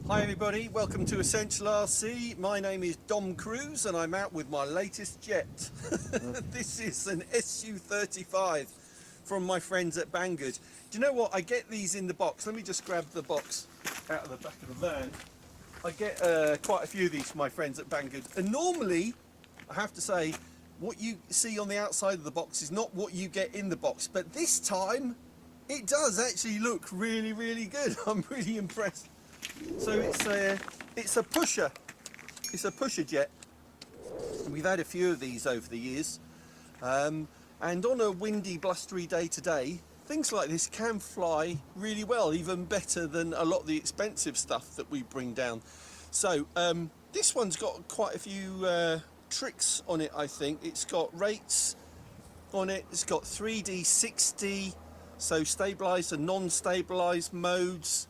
Hi everybody, welcome to Essential RC. My name is Dom Cruz and I'm out with my latest jet. This is an SU-35 from my friends at Banggood. Do you know what? I get these in the box. Let me just grab the box out of the back of the van. I get quite a few of these from my friends at Banggood. And normally, I have to say, what you see on the outside of the box is not what you get in the box. But this time, it does actually look really, really good. I'm really impressed. So it's a pusher. It's a pusher jet. We've had a few of these over the years. And on a windy, blustery day today, things like this can fly really well, even better than a lot of the expensive stuff that we bring down. So this one's got quite a few tricks on it, I think. It's got rates on it. It's got 3D, 6D, so stabilized and non-stabilized modes.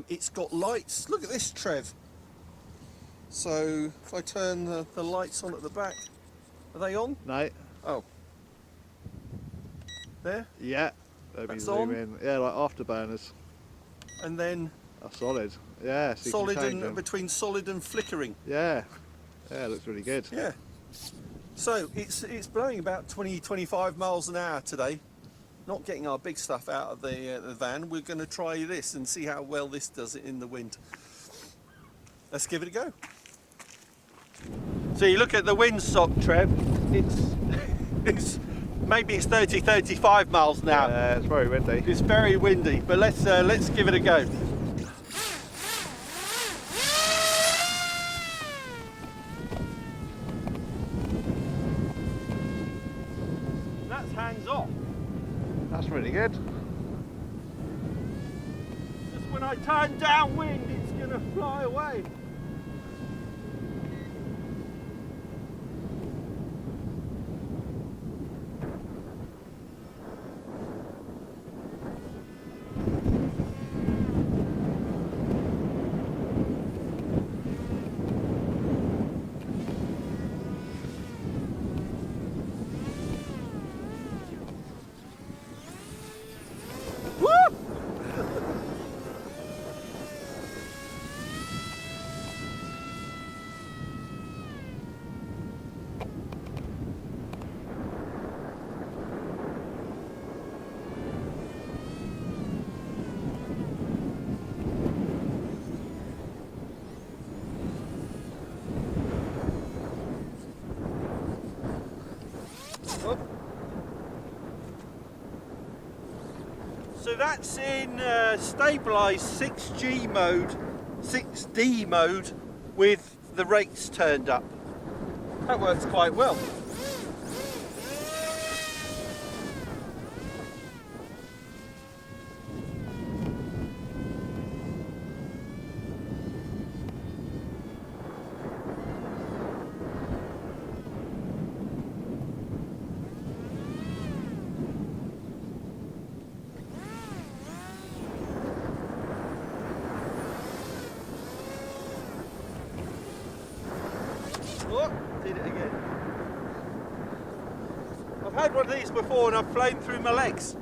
It's got lights. Look at this, Trev. So if I turn the lights on at the back, are they on? No. Oh. There? Yeah. That's on. In. Yeah, like afterburners. And then solid. Yeah. So solid and between solid and flickering. Yeah. Yeah, it looks really good. Yeah. So it's blowing about 20-25 miles an hour today. Not getting our big stuff out of the van. We're going to try this and see how well this does it in the wind. Let's give it a go. So you look at the windsock, Trev. It's maybe it's 30-35 miles an hour. Yeah, it's very windy. It's very windy, but let's give it a go. That's hands off. That's really good. Just when I turn downwind, it's going to fly away. So that's in stabilised 6G mode, 6D mode with the rates turned up. That works quite well. Oh, did it again. I've had one of these before and I've flown through my legs.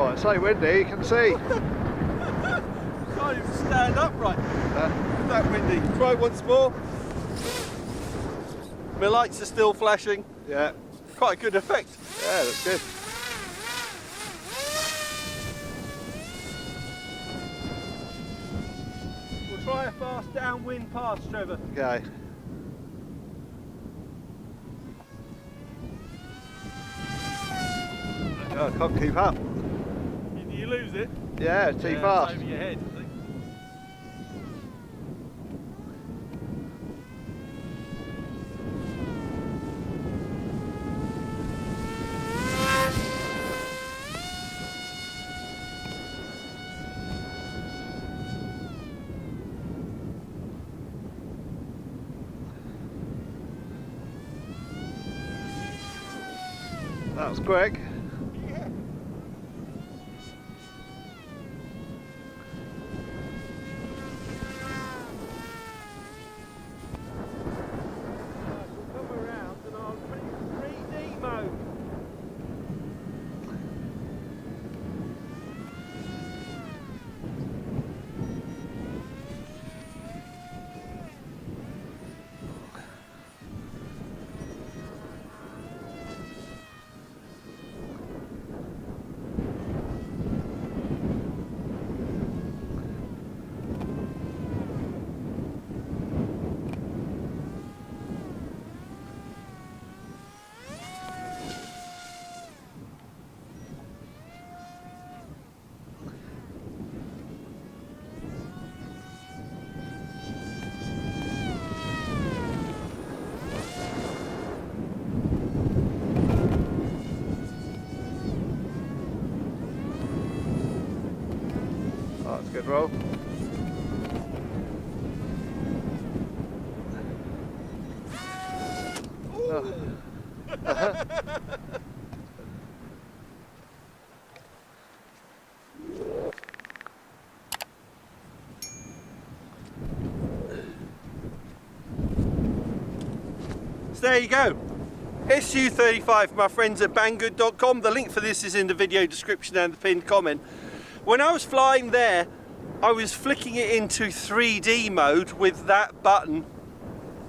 Oh, it's so windy, you can see. Can't even stand upright. That windy. Try once more. My lights are still flashing. Yeah. Quite a good effect. Yeah, looks good. We'll try a fast downwind pass, Trevor. Okay. Oh, I can't keep up. You lose it? Yeah, it's too It's fast. over your head, I think. That was quick. Yeah. We'll come around and I'll put it in 3D mode. Oh, that's a good roll. Oh. So there you go. SU-35, my friends at banggood.com. The link for this is in the video description and the pinned comment. When I was flying there, I was flicking it into 3D mode with that button,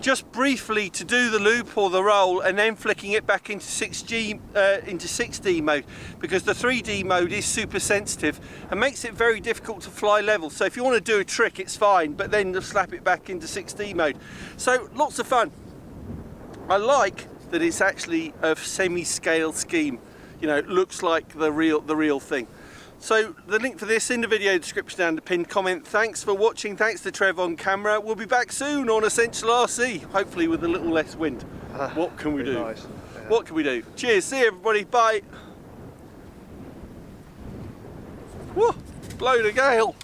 just briefly to do the loop or the roll, and then flicking it back into 6D mode, because the 3D mode is super sensitive and makes it very difficult to fly level. So if you want to do a trick, it's fine, but then slap it back into 6D mode. So lots of fun. I like that it's actually a semi-scale scheme. You know, it looks like the real thing. So the link for this in the video description and the pinned comment. Thanks for watching. Thanks to Trevor on camera. We'll be back soon on Essential RC, hopefully with a little less wind. What can we do? Nice. Yeah. What can we do? Cheers. See you, everybody. Bye. Whoa, blow the gale.